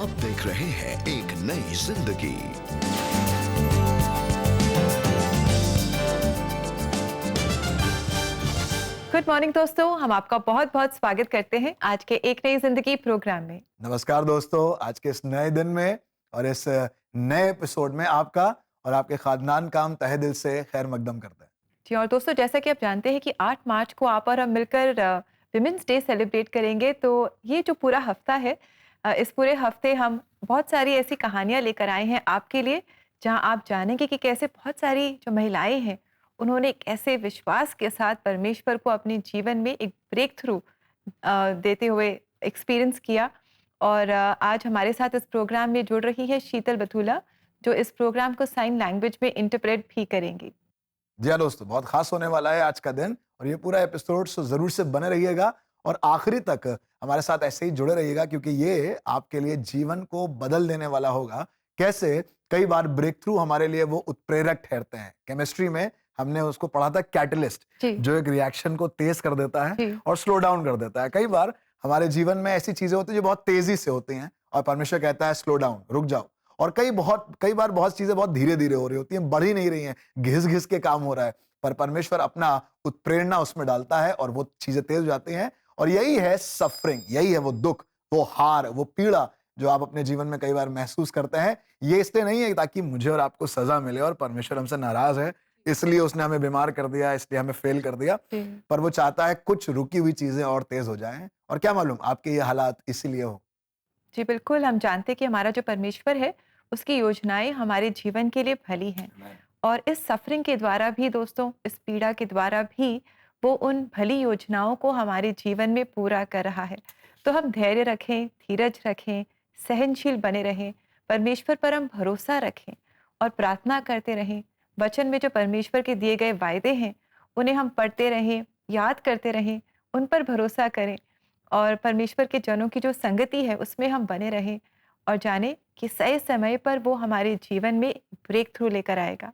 आप देख रहे हैं एक नई जिंदगी। गुड मॉर्निंग दोस्तों, हम आपका बहुत बहुत स्वागत करते हैं आज के एक नई जिंदगी प्रोग्राम में। नमस्कार दोस्तों, आज के इस नए दिन में और इस नए एपिसोड में आपका और आपके खानदान का हम तहे दिल से खैर मकदम करते हैं। जी, और दोस्तों जैसा कि आप जानते हैं कि 8 मार्च को आप और हम मिलकर विमेंस डे सेलिब्रेट करेंगे। तो ये जो पूरा हफ्ता है, इस पूरे हफ्ते हम बहुत सारी ऐसी कहानियां लेकर आए हैं आपके लिए, जहां आप जानेंगे कि कैसे बहुत सारी जो महिलाएं हैं उन्होंने कैसे विश्वास के साथ परमेश्वर को अपने जीवन में एक ब्रेक थ्रू देते हुए एक्सपीरियंस किया। और आज हमारे साथ इस प्रोग्राम में जुड़ रही है शीतल बथुला, जो इस प्रोग्राम को साइन लैंग्वेज में इंटरप्रेट भी करेंगी। जी हाँ दोस्तों, बहुत खास होने वाला है आज का दिन और ये पूरा एपिसोड जरूर से बने रहिएगा और आखिरी तक हमारे साथ ऐसे ही जुड़े रहिएगा, क्योंकि ये आपके लिए जीवन को बदल देने वाला होगा। कैसे कई बार ब्रेक थ्रू हमारे लिए वो उत्प्रेरक ठहरते हैं। केमिस्ट्री में हमने उसको पढ़ा था कैटलिस्ट, जो एक रिएक्शन को तेज कर देता है और स्लो डाउन कर देता है। कई बार हमारे जीवन में ऐसी चीजें होती है जो बहुत तेजी से होती हैं और परमेश्वर कहता है स्लो डाउन, रुक जाओ। और कई बार बहुत चीजें बहुत धीरे धीरे हो रही होती हैं, बढ़ ही नहीं रही हैं, घिस घिस के काम हो रहा है, पर परमेश्वर अपना उत्प्रेरणा उसमें डालता है और वो चीजें तेज हो जाती हैं। और यही है सफरिंग, यही है वो दुख, वो हार, वो पीड़ा जो आप अपने जीवन में कई बार महसूस करते हैं। ये इसलिए नहीं है ताकि मुझे और आपको सजा मिले और परमेश्वर हमसे नाराज है इसलिए उसने हमें बीमार कर दिया, इसलिए हमें फेल कर दिया, पर वो चाहता है कुछ रुकी हुई चीजें और तेज हो जाएं। और क्या मालूम आपके ये हालात इसीलिए हो। जी बिल्कुल, हम जानते हैं कि हमारा जो परमेश्वर है उसकी योजनाएं हमारे जीवन के लिए भली हैं। और इस सफरिंग के द्वारा भी दोस्तों, इस पीड़ा के द्वारा भी वो उन भली योजनाओं को हमारे जीवन में पूरा कर रहा है। तो हम धैर्य रखें, धीरज रखें, सहनशील बने रहें, परमेश्वर पर हम भरोसा रखें और प्रार्थना करते रहें। वचन में जो परमेश्वर के दिए गए वायदे हैं उन्हें हम पढ़ते रहें, याद करते रहें, उन पर भरोसा करें और परमेश्वर के जनों की जो संगति है उसमें हम बने रहें और जाने कि सही समय पर वो हमारे जीवन में ब्रेक थ्रू लेकर आएगा।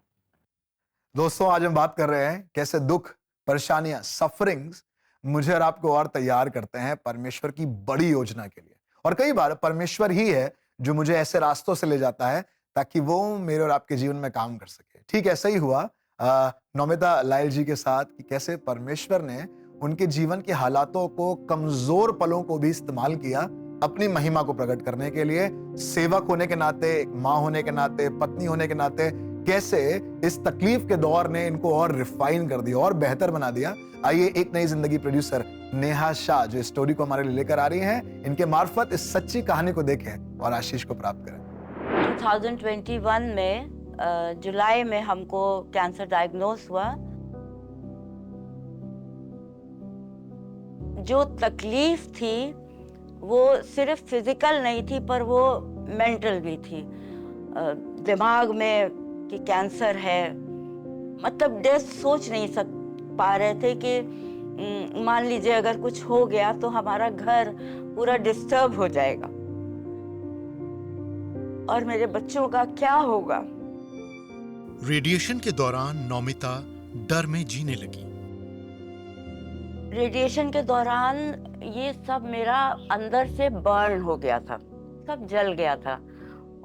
दोस्तों, आज हम बात कर रहे हैं कैसे दुख, परेशानियां, सफरिंग्स मुझे और आपको और तैयार करते हैं परमेश्वर की बड़ी योजना के लिए। और कई बार परमेश्वर ही है जो मुझे ऐसे रास्तों से ले जाता है ताकि वो मेरे और आपके जीवन में काम कर सके। ठीक ऐसा ही हुआ नौमिता लायल जी के साथ कि कैसे परमेश्वर ने उनके जीवन के हालातों को, कमजोर पलों को भी इस्तेमाल किया अपनी महिमा को प्रकट करने के लिए। सेवक होने के नाते, माँ होने के नाते, पत्नी होने के नाते कैसे इस तकलीफ के दौर ने इनको और रिफाइन कर दिया और बेहतर बना दिया। आइए एक नई जिंदगी प्रोड्यूसर नेहा शाह जो इस स्टोरी को हमारे लिए लेकर आ रही हैं, इनके मार्फत इस सच्ची कहानी को देखें और आशीष को प्राप्त करें। 2021 में जुलाई में हमको कैंसर डायग्नोस हुआ। जो तकलीफ थी वो सिर्फ फिजिकल नहीं थी, पर वो मेंटल भी थी। दिमाग में कि कैंसर है, मतलब डेथ सोच नहीं पा रहे थे कि मान लीजिए अगर कुछ हो गया तो हमारा घर पूरा डिस्टर्ब हो जाएगा और मेरे बच्चों का क्या होगा। रेडिएशन के दौरान नौमिता डर में जीने लगी। रेडिएशन के दौरान ये सब मेरा अंदर से बर्न हो गया था, सब जल गया था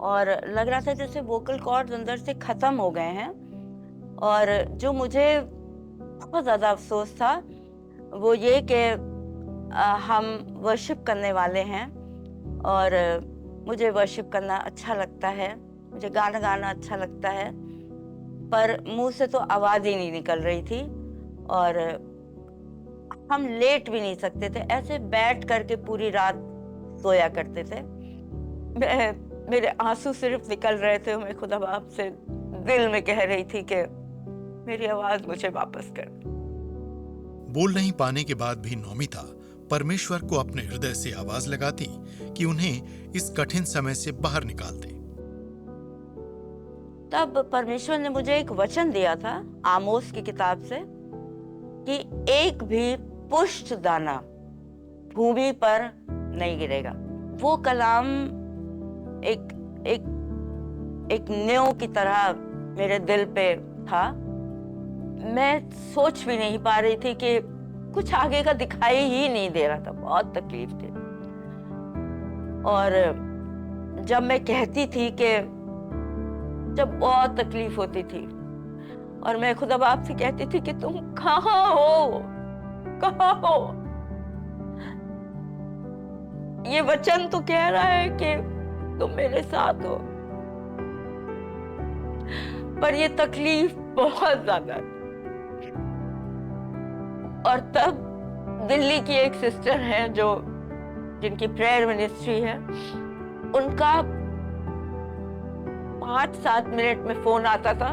और लग रहा था जैसे वोकल कॉर्ड्स अंदर से खत्म हो गए हैं। और जो मुझे बहुत ज़्यादा अफसोस था वो ये कि हम वर्शिप करने वाले हैं और मुझे वर्शिप करना अच्छा लगता है, मुझे गाना गाना अच्छा लगता है, पर मुंह से तो आवाज़ ही नहीं निकल रही थी और हम लेट भी नहीं सकते थे। ऐसे बैठ करके पूरी रात सोया करते थे। मेरे आंसू सिर्फ निकल रहे थे। मैं खुदा बाप से दिल में कह रही थी कि मेरी आवाज मुझे वापस कर। बोल नहीं पाने के बाद भी नौमिता परमेश्वर को अपने हृदय से आवाज लगाती कि उन्हें इस कठिन समय से बाहर निकाल दे। तब परमेश्वर ने मुझे एक वचन दिया था आमोस की किताब से कि एक भी पुष्ट दाना भूमि पर नहीं गिरेगा। वो कलाम एक न्यू की तरह मेरे दिल पे था। मैं सोच भी नहीं पा रही थी कि कुछ आगे का दिखाई ही नहीं दे रहा था, बहुत तकलीफ थी। और जब मैं कहती थी कि जब बहुत तकलीफ होती थी और मैं खुदा बाप से कहती थी कि तुम कहाँ हो, कहाँ हो। ये वचन तो कह रहा है कि तुम मेरे साथ हो, पर ये तकलीफ बहुत ज्यादा है। और तब दिल्ली की एक सिस्टर है जो जिनकी प्रेयर मिनिस्ट्री है, उनका 5-7 मिनट में फोन आता था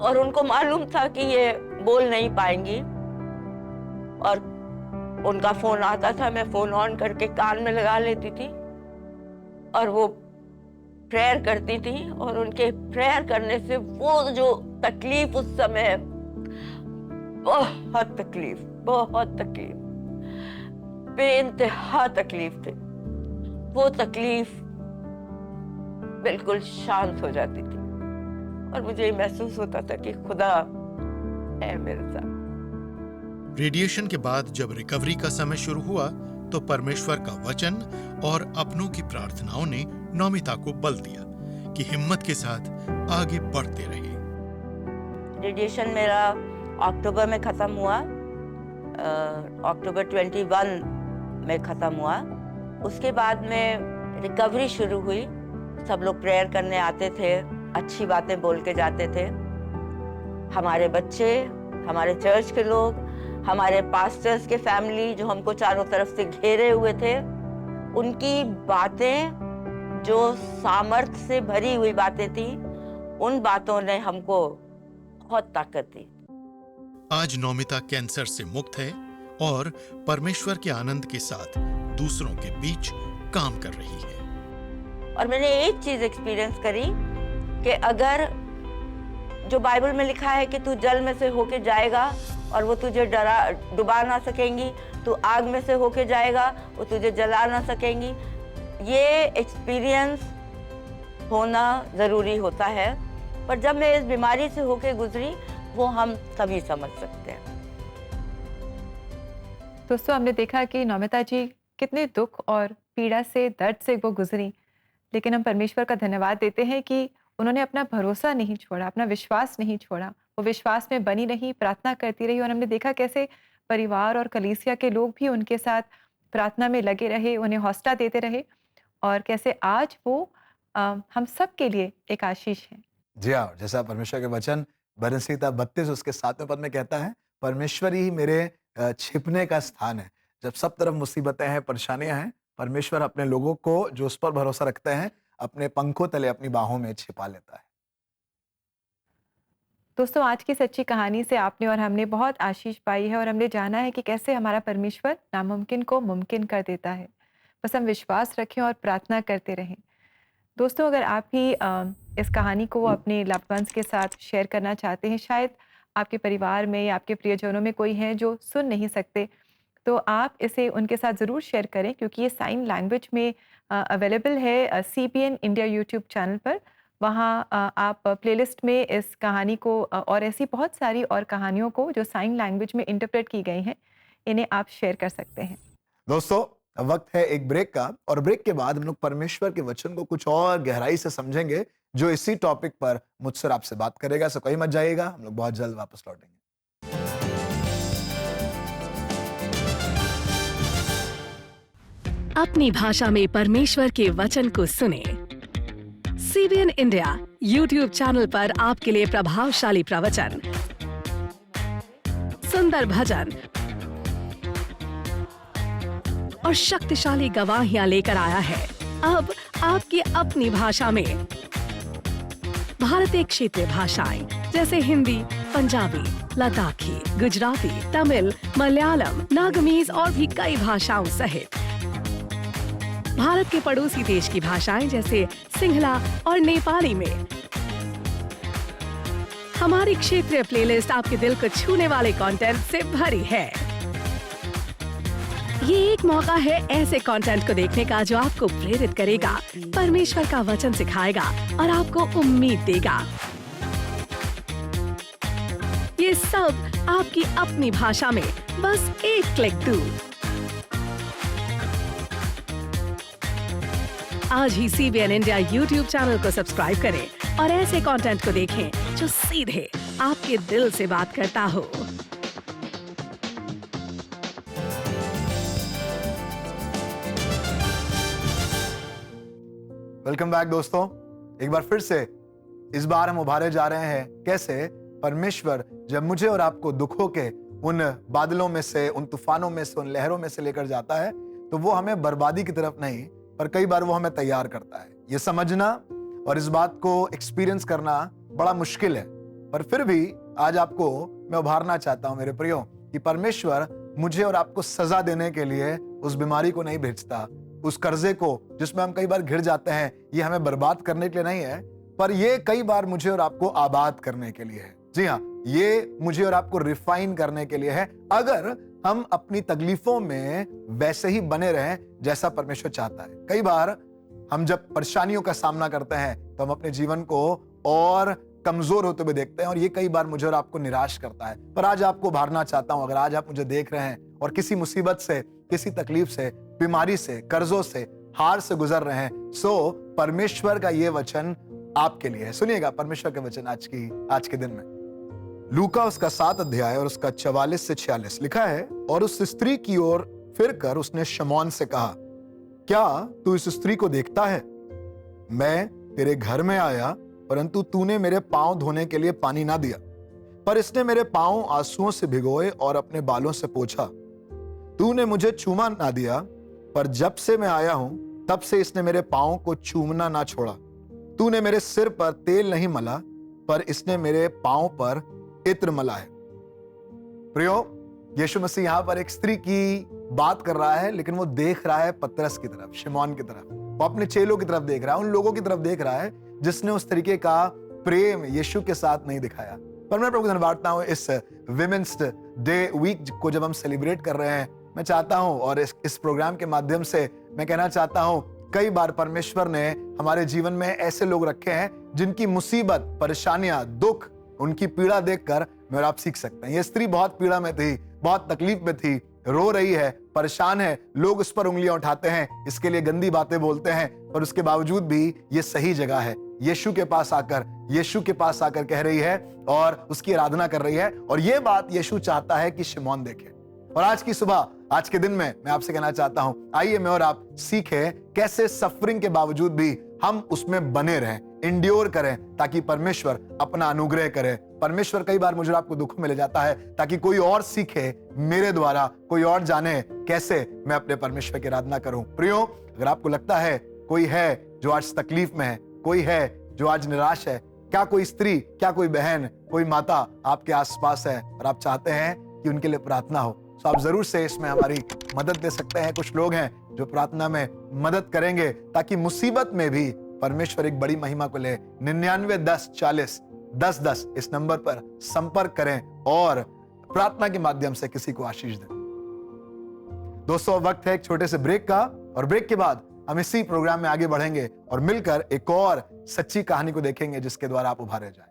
और उनको मालूम था कि ये बोल नहीं पाएंगी, और उनका फोन आता था, मैं फोन ऑन करके कान में लगा लेती थी और वो प्रेयर करती थी। और उनके प्रेयर करने से वो जो तकलीफ उस समय, बहुत तकलीफ, बेइंतहा तकलीफ थी, वो तकलीफ बिल्कुल शांत हो जाती थी और मुझे ये महसूस होता था कि खुदा है मेरे साथ। रेडिएशन के बाद जब रिकवरी का समय शुरू हुआ तो परमेश्वर का वचन और अपनों की प्रार्थनाओं ने नौमिता को बल दिया कि हिम्मत के साथ आगे बढ़ते रहे। रेडिएशन मेरा अक्टूबर में खत्म हुआ, अक्टूबर 21 में खत्म हुआ। उसके बाद में रिकवरी शुरू हुई। सब लोग प्रेयर करने आते थे, अच्छी बातें बोल के जाते थे। हमारे बच्चे, हमारे चर्च के लोग, हमारे पास्टर्स के फैमिली जो हमको चारों तरफ से घेरे हुए थे, उनकी बातें जो सामर्थ्य से भरी हुई बातें थी, उन बातों ने हमको बहुत ताकत दी। आज नौमिता कैंसर से मुक्त है और परमेश्वर के आनंद के साथ दूसरों के बीच काम कर रही है। और मैंने एक चीज एक्सपीरियंस करी कि अगर जो बाइबल में लिखा है कि तू जल में से होके जाएगा और वो तुझे डुबा ना सकेंगी, तू आग में से होके जाएगा, वो तुझे जला ना सकेंगी, ये एक्सपीरियंस होना ज़रूरी होता है। पर जब मैं इस बीमारी से होके गुजरी, वो हम तभी समझ सकते हैं। दोस्तों, हमने देखा कि नौमिता जी कितने दुख और पीड़ा से, दर्द से वो गुजरी, लेकिन हम परमेश्वर का धन्यवाद देते हैं कि उन्होंने अपना भरोसा नहीं छोड़ा, अपना विश्वास नहीं छोड़ा। वो विश्वास में बनी रही, प्रार्थना करती रही, और हमने देखा कैसे परिवार और कलीसिया के लोग भी उनके साथ प्रार्थना में लगे रहे, उन्हें हौसला देते रहे, और कैसे आज वो हम सब के लिए एक आशीष है। जी हाँ, जैसा परमेश्वर के वचन भजन 32 उसके 7वें पद में कहता है, परमेश्वर ही मेरे छिपने का स्थान है। जब सब तरफ मुसीबतें हैं, परेशानियां हैं, परमेश्वर अपने लोगों को जो उस पर भरोसा रखते हैं अपने पंखों तले, अपनी बाहों में छिपा लेता है। दोस्तों, आज की सच्ची कहानी से आपने और हमने बहुत आशीष पाई है, और हमने जाना है कि कैसे हमारा परमेश्वर नामुमकिन को मुमकिन कर देता है। बस हम विश्वास रखें और प्रार्थना करते रहें। दोस्तों, अगर आप भी इस कहानी को अपने लव्ड वंस के साथ शेयर करना चाहते हैं, शायद आपके परिवार में या आपके प्रियजनों में कोई है जो सुन नहीं सकते, तो आप इसे उनके साथ ज़रूर शेयर करें, क्योंकि ये साइन लैंग्वेज में अवेलेबल है CBN इंडिया यूट्यूब चैनल पर। वहाँ आप प्लेलिस्ट में इस कहानी को और ऐसी बहुत सारी और कहानियों को जो साइन लैंग्वेज में इंटरप्रेट की गई हैं, इन्हें आप शेयर कर सकते हैं। दोस्तों, वक्त है एक ब्रेक का, और ब्रेक के बाद हम लोग परमेश्वर के वचन को कुछ और गहराई से समझेंगे, जो इसी टॉपिक पर मुझसे आपसे बात करेगा। सो कहीं मत जाइएगा, हम लोग बहुत जल्द वापस लौटेंगे। अपनी भाषा में परमेश्वर के वचन को सुने। CBN इंडिया यूट्यूब चैनल पर आपके लिए प्रभावशाली प्रवचन, सुंदर भजन और शक्तिशाली गवाहियां लेकर आया है। अब आपकी अपनी भाषा में भारतीय क्षेत्रीय भाषाएं जैसे हिंदी, पंजाबी, लद्दाखी, गुजराती, तमिल, मलयालम, नागमीज और भी कई भाषाओं सहित भारत के पड़ोसी देश की भाषाएं जैसे सिंहला और नेपाली में हमारी क्षेत्रीय प्लेलिस्ट आपके दिल को छूने वाले कंटेंट से भरी है। ये एक मौका है ऐसे कंटेंट को देखने का जो आपको प्रेरित करेगा, परमेश्वर का वचन सिखाएगा और आपको उम्मीद देगा। ये सब आपकी अपनी भाषा में, बस एक क्लिक दूर। आज ही CBN इंडिया YouTube चैनल को सब्सक्राइब करें और ऐसे कंटेंट को देखें जो सीधे आपके दिल से बात करता हो। वेलकम बैक दोस्तों, एक बार फिर से इस बार हम उभारे जा रहे हैं कैसे परमेश्वर जब मुझे और आपको दुखों के उन बादलों में से, उन तूफानों में से, उन लहरों में से लेकर जाता है तो वो हमें बर्बादी की तरफ नहीं, पर कई बार वो हमें तैयार करता है। ये समझना और इस बात को एक्सपीरियंस करना बड़ा मुश्किल है, पर फिर भी आज आपको मैं उभारना चाहता हूं मेरे प्रियो कि परमेश्वर मुझे और आपको सजा देने के लिए उस बीमारी को नहीं भेजता, उस कर्जे को जिसमें हम कई बार घिर जाते हैं, ये हमें बर्बाद करने के लिए नहीं है, पर ये कई बार मुझे और आपको आबाद करने के लिए है। जी हाँ, ये मुझे और आपको रिफाइन करने के लिए है, अगर हम अपनी तकलीफों में वैसे ही बने रहें जैसा परमेश्वर चाहता है। कई बार हम जब परेशानियों का सामना करते हैं तो हम अपने जीवन को और कमजोर होते हुए देखते हैं और ये कई बार मुझे और आपको निराश करता है। पर आज आपको उभारना चाहता हूं, अगर आज आप मुझे देख रहे हैं और किसी मुसीबत से, किसी तकलीफ से, बीमारी से, कर्जों से, हार से गुजर रहे हैं, सो परमेश्वर का ये वचन आपके लिए है। सुनिएगा परमेश्वर के वचन आज के दिन में। लूका उसका 7 अध्याय और उसका 44 से 46 लिखा है, और उस स्त्री की ओर फिर कर उसने शमौन से कहा, क्या तू इस स्त्री को देखता है? मैं तेरे घर में आया, परंतु तूने मेरे पांव धोने के लिए पानी ना दिया, पर इसने मेरे पांव आंसुओं से भिगोए और अपने बालों से पोंछा। तूने मुझे चूमा ना दिया, पर जब से मैं आया हूं तब से इसने मेरे पांव को चूमना ना छोड़ा। तूने मेरे सिर पर तेल नहीं मला, पर इसने मेरे पांव पर इत्र मला है। प्रियो, यीशु मसीह यहां पर एक स्त्री की बात कर रहा है, लेकिन वो देख रहा है पतरस की तरफ, शिमोन की तरफ। वो अपने चेलों की तरफ देख रहा है, उन लोगों की तरफ देख रहा है जिसने उस तरीके का प्रेम यीशु के साथ नहीं दिखाया। पर मैं प्रभु धन्यवाद हूं, इस विमेंस डे वीक को जब हम सेलिब्रेट कर रहे हैं, मैं चाहता हूं और इस प्रोग्राम के माध्यम से मैं कहना चाहता हूं, कई बार परमेश्वर ने हमारे जीवन में ऐसे लोग रखे हैं जिनकी मुसीबत, परेशानियां, दुख, उनकी पीड़ा देखकर मैं और आप सीख सकते हैं। ये स्त्री बहुत पीड़ा में थी, बहुत तकलीफ में थी, रो रही है, परेशान है, लोग उस पर उंगलियां उठाते हैं, इसके लिए गंदी बातें बोलते हैं, पर उसके बावजूद भी ये सही जगह है। यीशु के पास आकर कह रही है और उसकी आराधना कर रही है, और ये बात यीशु चाहता है कि शिमोन देखे। और आज की सुबह, आज के दिन में मैं आपसे कहना चाहता हूं, आइए मैं और आप सीखें कैसे सफरिंग के बावजूद भी हम उसमें बने रहें, इंड्योर करें, ताकि परमेश्वर अपना अनुग्रह करे। परमेश्वर कई बार मुझे आपको दुखों में ले जाता है ताकि कोई और सीखे मेरे द्वारा, कोई और जाने कैसे मैं अपने परमेश्वर की आराधना करूं। प्रियो, अगर आपको लगता है कोई है जो आज तकलीफ में है, कोई है जो आज निराश है, क्या कोई स्त्री, क्या कोई बहन, कोई माता आपके आसपास है और आप चाहते हैं कि उनके लिए प्रार्थना हो, तो आप जरूर से इसमें हमारी मदद दे सकते हैं। कुछ लोग हैं जो प्रार्थना में मदद करेंगे ताकि मुसीबत में भी परमेश्वर एक बड़ी महिमा को ले। 99 10 40 10 10 इस नंबर पर संपर्क करें और प्रार्थना के माध्यम से किसी को आशीष दें। दोस्तों, वक्त है एक छोटे से ब्रेक का, और ब्रेक के बाद हम इसी प्रोग्राम में आगे बढ़ेंगे और मिलकर एक और सच्ची कहानी को देखेंगे जिसके द्वारा आप उभारे जाएं।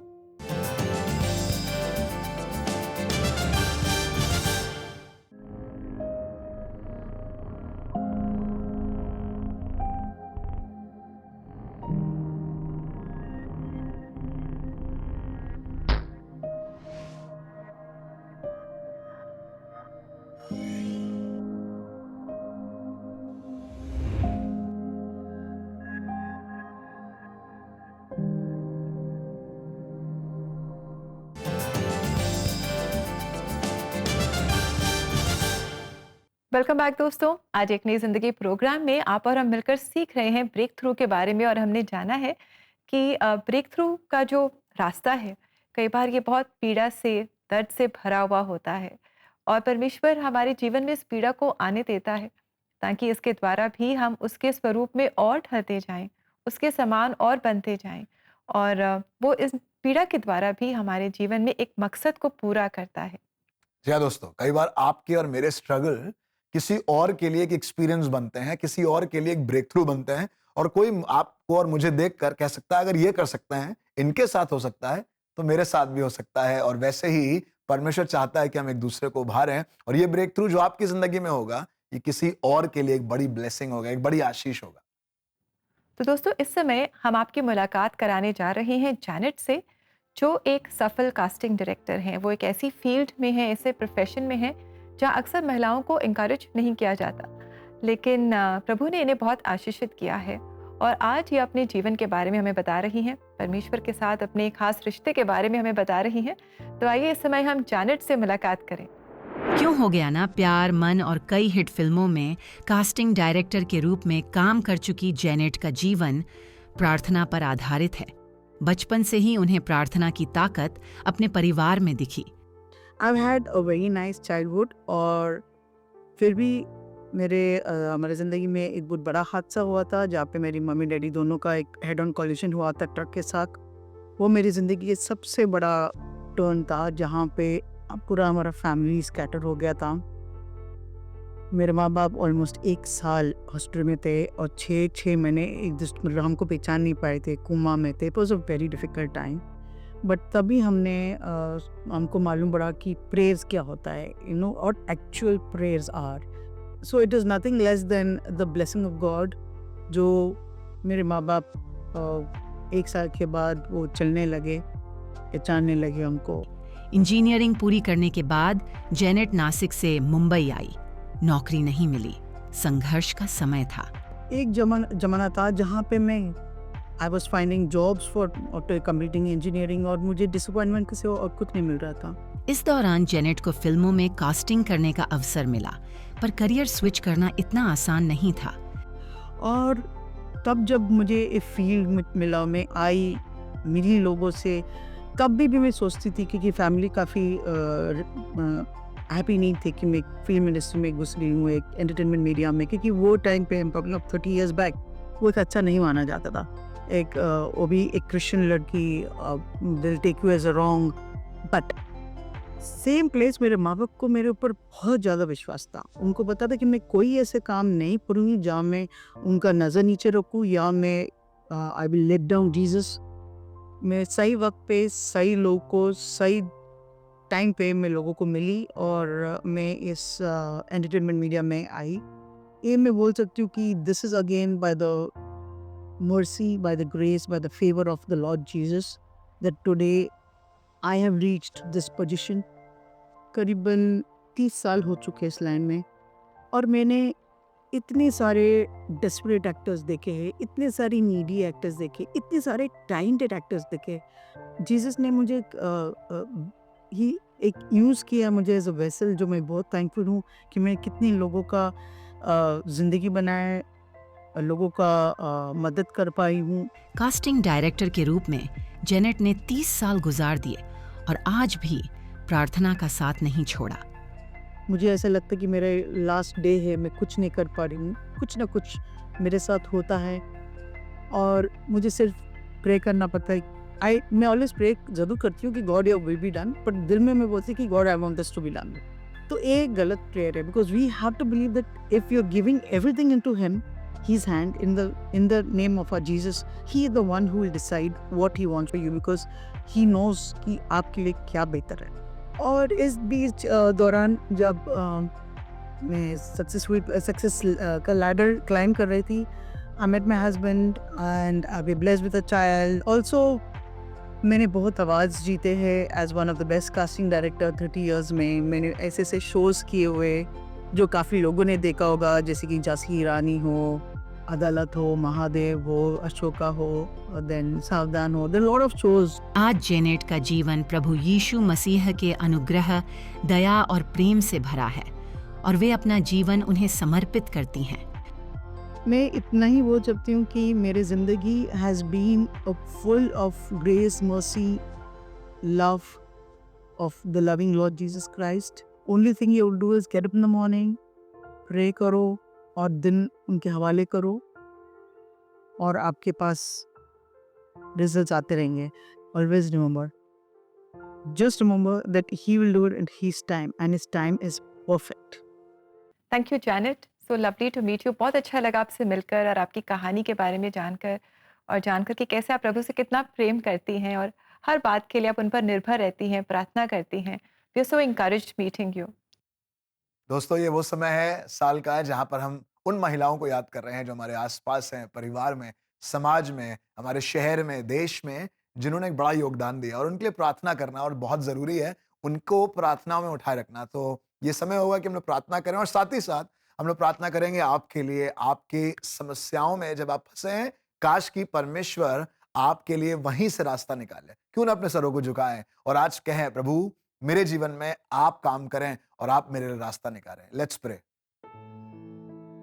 वेलकम बैक दोस्तों। आज एक नई जिंदगी प्रोग्राम में आप और हम मिलकर सीख रहे हैं ब्रेक थ्रू के बारे में, और हमने जाना है कि ब्रेक थ्रू का जो रास्ता है कई बार ये बहुत पीड़ा से, दर्द से भरा हुआ होता है, और परमेश्वर हमारे जीवन में इस पीड़ा को आने देता है ताकि इसके द्वारा भी हम उसके स्वरूप में और ढलते जाएं, उसके समान और बनते जाएं, और वो इस पीड़ा के द्वारा भी हमारे जीवन में एक मकसद को पूरा करता है। जी हाँ दोस्तों, कई बार आपके और मेरे स्ट्रगल किसी और के लिए एक एक्सपीरियंस बनते हैं, किसी और के लिए एक ब्रेक थ्रू बनते हैं, और कोई आपको और मुझे देखकर कह सकता है अगर ये कर सकते हैं, इनके साथ हो सकता है, तो मेरे साथ भी हो सकता है। और वैसे ही परमेश्वर चाहता है कि हम एक दूसरे को उभारें, और ये ब्रेक थ्रू जो आपकी जिंदगी में होगा, ये किसी और के लिए एक बड़ी ब्लेसिंग होगा, एक बड़ी आशीष होगा। तो दोस्तों इस समय हम आपकी मुलाकात कराने जा रहे हैं जैनेट से, जो एक सफल कास्टिंग डायरेक्टर हैं। वो एक ऐसी फील्ड में है, ऐसे प्रोफेशन में है जहाँ अक्सर महिलाओं को इनकरेज नहीं किया जाता, लेकिन प्रभु ने इन्हें बहुत आशीषित किया है। और आज ये अपने जीवन के बारे में हमें बता रही हैं, परमेश्वर के साथ अपने एक खास रिश्ते के बारे में हमें बता रही हैं। तो आइए इस समय हम जैनेट से मुलाकात करें। क्यों हो गया ना प्यार मन और कई हिट फिल्मों में कास्टिंग डायरेक्टर के रूप में काम कर चुकी जैनेट का जीवन प्रार्थना पर आधारित है। बचपन से ही उन्हें प्रार्थना की ताकत अपने परिवार में दिखी। I've had a very nice childhood और फिर भी हमारे ज़िंदगी में एक बहुत बड़ा हादसा हुआ था जहाँ पे मेरी मम्मी डैडी दोनों का एक हेड ऑन कॉलिजन हुआ था ट्रक के साथ। वो मेरी ज़िंदगी का सबसे बड़ा टर्न था जहाँ पे पूरा हमारा फैमिली स्कैटर हो गया था। मेरे माँ बाप ऑलमोस्ट 1 साल हॉस्पिटल में थे और 6 महीने मतलब हमको पहचान नहीं पाए थे, कोमा में थे। It was a very difficult time. But तभी हमको मालूम पड़ा कि प्रेयर्स क्या होता है, और actual prayers are. So it is nothing less than the blessing of God, जो मेरे माँ बाप 1 साल के बाद वो चलने लगे, पहचानने लगे हमको। इंजीनियरिंग पूरी करने के बाद जैनेट नासिक से मुंबई आई। नौकरी नहीं मिली, संघर्ष का समय था। एक जमाना था जहाँ पे I was finding jobs for after completing engineering और मुझे डिसअपॉइंटमेंट से और कुछ नहीं मिल रहा था। इस दौरान जैनेट को फिल्मों में कास्टिंग करने का अवसर मिला, पर करियर स्विच करना इतना आसान नहीं था। और तब जब मुझे एक फील्ड मिला, मैं मिली लोगों से, तब भी मैं सोचती थी क्योंकि फैमिली काफ़ी हैप्पी नहीं थे कि मैं फिल्म इंडस्ट्री में घुस गई हूँ, एक एंटरटेनमेंट मीडिया में, क्योंकि वो टाइम पे 30 ईयर्स बैक वो एक अच्छा नहीं माना जाता था। वो भी एक क्रिश्चियन लड़की, they'll take you as a wrong. But same place मेरे माँ बाप को मेरे ऊपर बहुत ज़्यादा विश्वास था। उनको पता था कि मैं कोई ऐसे काम नहीं करूँगी जहाँ मैं उनका नज़र नीचे रखूँ या मैं I will let down Jesus. मैं सही वक्त पे सही लोग को सही टाइम पे मैं लोगों को मिली और मैं इस एंटरटेनमेंट मीडिया में आई। ये मैं बोल सकती हूँ कि this is again by the mercy, by the grace, by the favor of the Lord Jesus, that today I have reached this position. करीबन 30 साल हो चुके इस लाइन में और मैंने इतने सारे डेस्परेट एक्टर्स देखे हैं, इतने सारे नीडी एक्टर्स देखे, इतने सारे टैलेंटेड एक्टर्स देखे। जीसस ने मुझे ही एक यूज़ किया मुझे एज अ वेसल, जो मैं बहुत थैंकफुल हूँ कि मैं कितने लोगों का ज़िंदगी बनाए, लोगों का मदद कर पाई हूँ। कास्टिंग डायरेक्टर के रूप में जैनेट ने 30 साल गुजार दिए और आज भी प्रार्थना का साथ नहीं छोड़ा। मुझे ऐसा लगता है कि मेरे लास्ट डे है, मैं कुछ नहीं कर पा रही हूँ, कुछ ना कुछ मेरे साथ होता है और मुझे सिर्फ प्रे करना पड़ता है। मैं ऑलवेज प्रे जरूर करती हूँ कि God your will be done, but दिल में मैं बोलती कि God I want this to be done. तो एक गलत प्रेयर है, because we have to believe that if you are giving everything into him, his hand in the name of our Jesus, he is the one who will decide what he wants for you, because he knows कि आपके लिए क्या बेहतर है। और इस बीच दौरान जब मैं सक्सेस का लैडर क्लाइम कर रही थी, I met my husband and I was blessed with a child. Also मैंने बहुत आवाज़ जीते हैं as one of the best casting director 30 years में। मैंने ऐसे ऐसे शोज़ किए हुए जो काफ़ी लोगों ने देखा होगा, जैसे कि झांसी रानी हो, अदालत हो, महादेव हो, अशोका हो, देन सावधान हो, देयर लॉट ऑफ शोज। आज जैनेट का जीवन प्रभु यीशु मसीह के अनुग्रह, दया और प्रेम से भरा है और वे अपना जीवन उन्हें समर्पित करती हैं। मैं इतना ही बोल सकती हूँ कि मेरी ज़िंदगी has been full of grace, mercy, love of the loving Lord Jesus Christ. Only thing you will do is get up in the morning, pray करो और दिन उनके हवाले करो और आपके पास रिजल्ट्स आते रहेंगे। Always remember, just remember that he will do it in his time and his time is perfect. Thank you Janet, so lovely to meet you. बहुत अच्छा लगा आपसे मिलकर और आपकी कहानी के बारे में जानकर कि कैसे आप प्रभु से कितना प्रेम करती हैं और हर बात के लिए आप उन पर निर्भर रहती हैं, प्रार्थना करती हैं। We are so encouraged meeting you. दोस्तों, ये वो समय है साल का जहां पर हम उन महिलाओं को याद कर रहे हैं जो हमारे आसपास हैं, परिवार में, समाज में, हमारे शहर में, देश में जिन्होंने एक बड़ा योगदान दिया, और उनके लिए प्रार्थना करना और बहुत ज़रूरी है उनको प्रार्थना में उठाए रखना। तो ये समय होगा कि हम लोग प्रार्थना करें, और साथ ही साथ हम लोग प्रार्थना करेंगे आपके लिए, आपकी समस्याओं में जब आप फंसे हैं, काश कि परमेश्वर आपके लिए वहीं से रास्ता निकाले। क्यों ना अपने सरों को झुकाएं और आज कहें, प्रभु मेरे जीवन में आप काम करें और आप मेरे लिए रास्ता निकालें। Let's pray.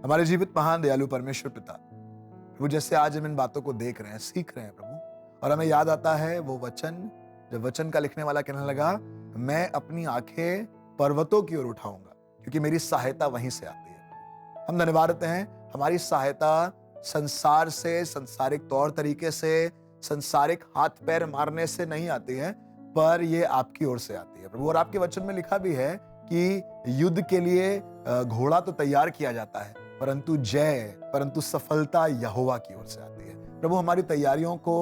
हमारे जीवित महान दयालु परमेश्वर पिता, प्रभु जैसे आज हम इन बातों को देख रहे हैं, सीख रहे हैं प्रभु, और हमें याद आता है वो वचन, जब वचन का लिखने वाला कहने लगा, मैं अपनी आंखें पर्वतों की ओर उठाऊंगा क्योंकि मेरी सहायता वहीं से आती है। हम धन्यवाद देते हैं, हमारी सहायता संसार से, संसारिक तौर तरीके से, संसारिक हाथ पैर मारने से नहीं आती है, पर ये आपकी ओर से आती है प्रभु। और आपके वचन में लिखा भी है कि युद्ध के लिए घोड़ा तो तैयार किया जाता है, परंतु सफलता यहोवा की ओर से आती है। प्रभु हमारी तैयारियों को,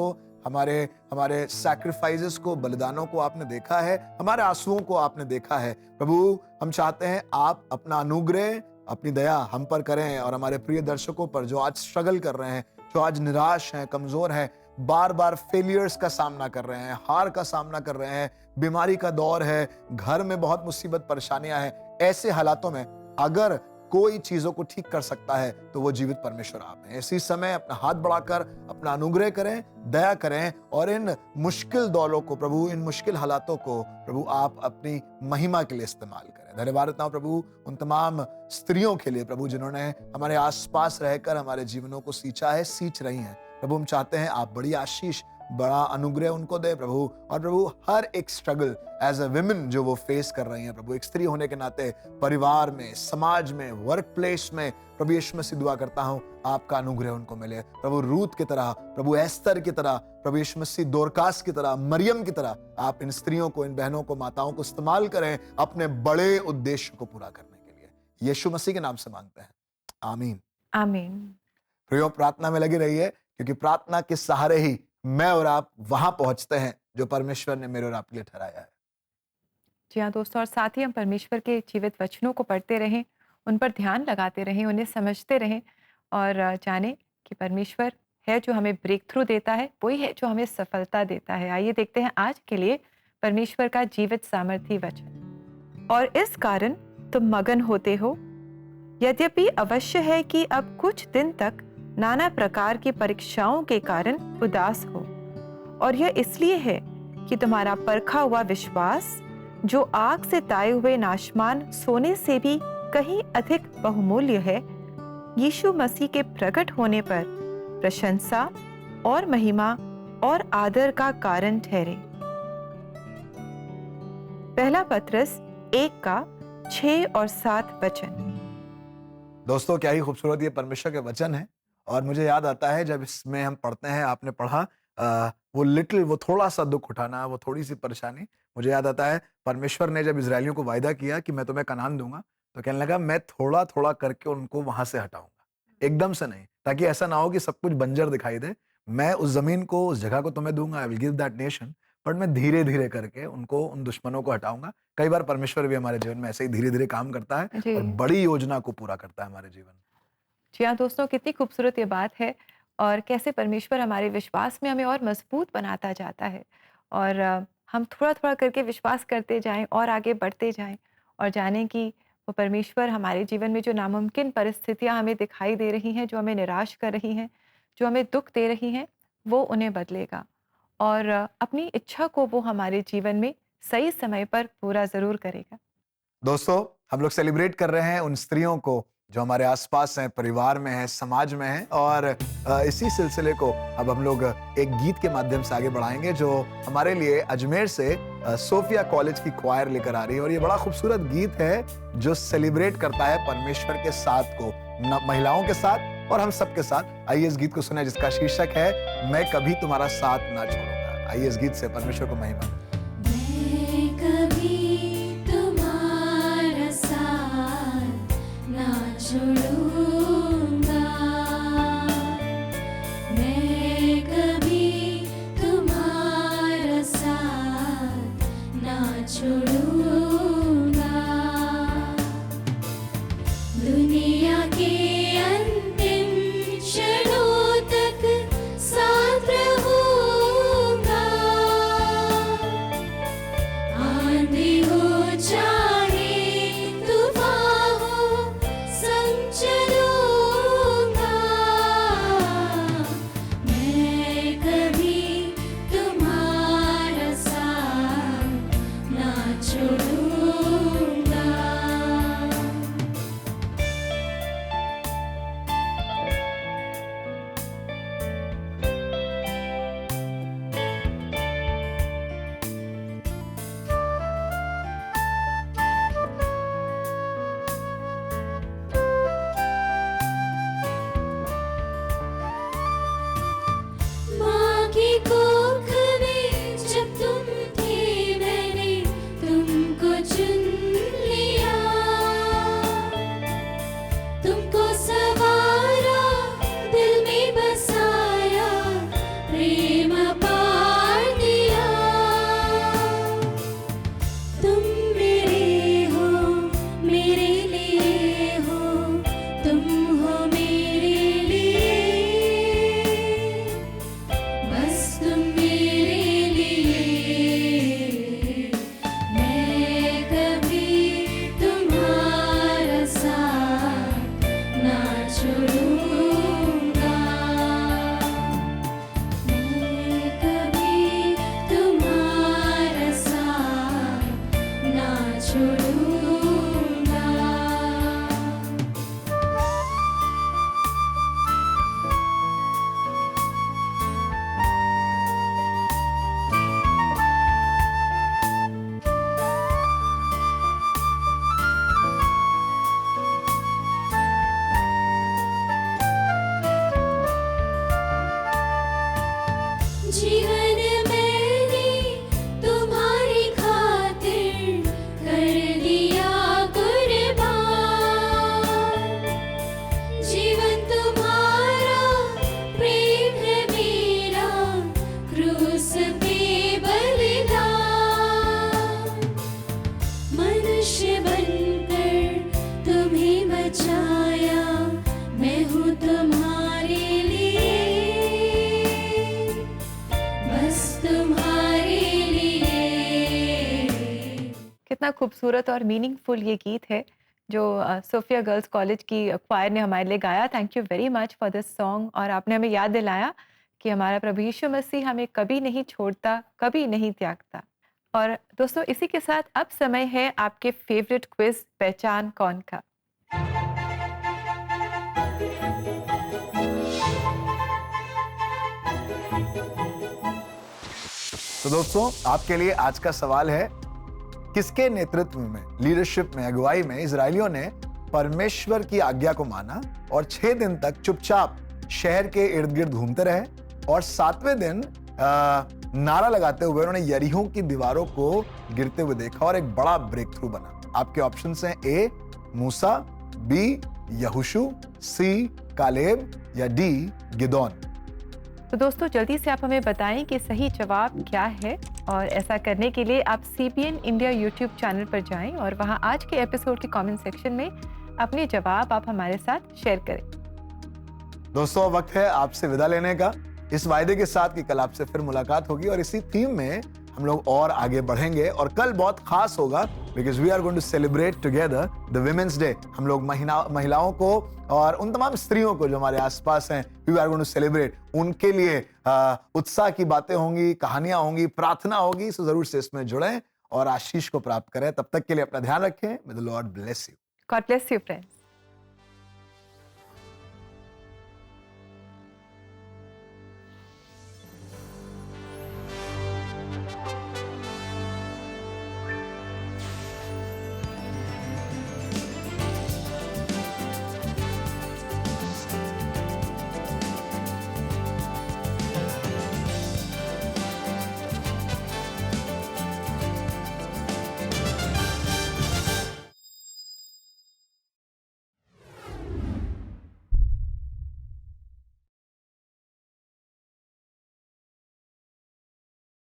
हमारे सैक्रिफाइसेस को, बलिदानों को आपने देखा है, हमारे आंसुओं को आपने देखा है प्रभु। हम चाहते हैं आप अपना अनुग्रह, अपनी दया हम पर करें और हमारे प्रिय दर्शकों पर जो आज स्ट्रगल कर रहे हैं, जो आज निराश हैं, कमजोर हैं, बार बार फेलियर्स का सामना कर रहे हैं, हार का सामना कर रहे हैं, बीमारी का दौर है, घर में बहुत मुसीबत परेशानियां हैं, ऐसे हालातों में अगर कोई चीजों को ठीक कर सकता है तो वो जीवित परमेश्वर आप हैं। इसी समय अपना हाथ बढ़ाकर अपना अनुग्रह करें, दया करें, और इन मुश्किल दौरों को प्रभु, इन मुश्किल हालातों को प्रभु आप अपनी महिमा के लिए इस्तेमाल करें। धन्यवाद देता हूं प्रभु उन तमाम स्त्रियों के लिए प्रभु जिन्होंने हमारे आसपास रहकर हमारे जीवनों को सींचा है, सींच रही हैं प्रभु। हम चाहते हैं आप बड़ी आशीष, बड़ा अनुग्रह उनको दे प्रभु, और प्रभु हर एक स्ट्रगल एज अ विमेन जो वो फेस कर रही हैं प्रभु, एक स्त्री होने के नाते परिवार में, समाज में, वर्क प्लेस में, प्रभु यीशु मसीह दुआ करता हूं आपका अनुग्रह उनको मिले प्रभु। रूत की तरह, प्रभु एस्तर की तरह, प्रभु यीशु मसीह दोरकास की तरह, मरियम की तरह आप इन स्त्रियों को, इन बहनों को, माताओं को इस्तेमाल करें अपने बड़े उद्देश्य को पूरा करने के लिए। यीशु मसीह के नाम से मांगते हैं, आमीन आमीन। प्रियो, प्रार्थना में लगी रहिए क्योंकि प्रार्थना के सहारे ही मैं और आप वहां पहुंचते हैं जो परमेश्वर ने मेरे और आपके लिए ठहराया है। जी हाँ दोस्तों, और साथ ही हम परमेश्वर के जीवित वचनों को पढ़ते रहें, उन पर ध्यान लगाते रहें, उन्हें समझते रहें, और जानें कि परमेश्वर है जो हमें ब्रेक थ्रू देता है, वही है जो हमें सफलता देता है। आइए देखते हैं आज के लिए परमेश्वर का जीवित सामर्थी वचन। और इस कारण तुम मगन होते हो, यद्यपि अवश्य है कि अब कुछ दिन तक नाना प्रकार की परीक्षाओं के कारण उदास हो, और यह इसलिए है कि तुम्हारा परखा हुआ विश्वास, जो आग से ताए हुए नाशमान सोने से भी कहीं अधिक बहुमूल्य है, यीशु मसीह के प्रकट होने पर प्रशंसा और महिमा और आदर का कारण ठहरे। पहला पत्रस 1:6 और 7 वचन। दोस्तों, क्या ही खूबसूरत ये परमेश्वर के वचन है, और मुझे याद आता है जब इसमें हम पढ़ते हैं, आपने पढ़ा वो थोड़ा सा दुख उठाना, वो थोड़ी सी परेशानी, मुझे याद आता है परमेश्वर ने जब इजरायलियों को वायदा किया कि मैं तुम्हें कनान दूंगा, तो कहने लगा मैं थोड़ा थोड़ा करके उनको वहां से हटाऊंगा, एकदम से नहीं, ताकि ऐसा ना हो कि सब कुछ बंजर दिखाई दे। मैं उस जमीन को, उस जगह को तुम्हें दूंगा, I will give that nation, but मैं धीरे धीरे करके उनको, उन दुश्मनों को हटाऊंगा। कई बार परमेश्वर भी हमारे जीवन में ऐसे ही धीरे धीरे काम करता है और बड़ी योजना को पूरा करता है हमारे जीवन में। जी हाँ दोस्तों, कितनी खूबसूरत ये बात है, और कैसे परमेश्वर हमारे विश्वास में हमें और मजबूत बनाता जाता है, और हम थोड़ा थोड़ा करके विश्वास करते जाएं और आगे बढ़ते जाएं, और जानें कि वो परमेश्वर हमारे जीवन में जो नामुमकिन परिस्थितियां हमें दिखाई दे रही हैं, जो हमें निराश कर रही हैं, जो हमें दुख दे रही हैं, वो उन्हें बदलेगा, और अपनी इच्छा को वो हमारे जीवन में सही समय पर पूरा ज़रूर करेगा। दोस्तों, हम लोग सेलिब्रेट कर रहे हैं उन स्त्रियों को जो हमारे आसपास हैं, परिवार में हैं, समाज में हैं, और इसी सिलसिले को अब हम लोग एक गीत के माध्यम से आगे बढ़ाएंगे जो हमारे लिए अजमेर से सोफिया कॉलेज की क्वायर लेकर आ रही है। और ये बड़ा खूबसूरत गीत है जो सेलिब्रेट करता है परमेश्वर के साथ को, महिलाओं के साथ और हम सबके साथ। आइए इस गीत को सुने जिसका शीर्षक है मैं कभी तुम्हारा साथ ना छोड़ूंगा। आइए इस गीत से परमेश्वर को महिमा। छोड़ूंगा, मैं कभी तुम्हारा साथ ना छोड़ूंगा। दुनिया के अंतिम क्षणों तक कितना खूबसूरत और मीनिंगफुल ये गीत है जो सोफिया गर्ल्स कॉलेज की क्वायर ने हमारे लिए गाया। Thank you very much for this song. और आपने हमें याद दिलाया कि हमारा प्रभु यीशु मसीह हमें कभी नहीं छोड़ता, कभी नहीं त्यागता। और दोस्तों इसी के साथ अब समय है आपके फेवरेट क्विज पहचान कौन का। तो दोस्तों आपके लिए आज का सवाल है, किसके नेतृत्व में, लीडरशिप में, अगुवाई में इजरायलियों ने परमेश्वर की आज्ञा को माना और 6 दिन तक चुपचाप शहर के इर्द गिर्द घूमते रहे और 7वें दिन नारा लगाते हुए उन्होंने यरीहो की दीवारों को गिरते हुए देखा और एक बड़ा ब्रेक थ्रू बना। आपके ऑप्शंस हैं ए मूसा, बी यहोशू, सी कालेब या डी गिदोन। तो दोस्तों जल्दी से आप हमें बताएं कि सही जवाब क्या है। और ऐसा करने के लिए आप CBN इंडिया यूट्यूब चैनल पर जाएं और वहां आज के एपिसोड के कमेंट सेक्शन में अपने जवाब आप हमारे साथ शेयर करें। दोस्तों वक्त है आपसे विदा लेने का, इस वायदे के साथ कि कल आपसे फिर मुलाकात होगी और इसी थीम में हम लोग और आगे बढ़ेंगे। और कल बहुत खास होगा because we are going to celebrate together the women's day. हम लोग महिलाओं को और उन तमाम स्त्रियों को जो हमारे आसपास हैं, we are going to celebrate. उनके लिए उत्साह की बातें होंगी, कहानियां होंगी, प्रार्थना होगी। सो जरूर से इसमें जुड़ें और आशीष को प्राप्त करें। तब तक के लिए अपना ध्यान रखें। May the Lord bless you. God bless you, friends.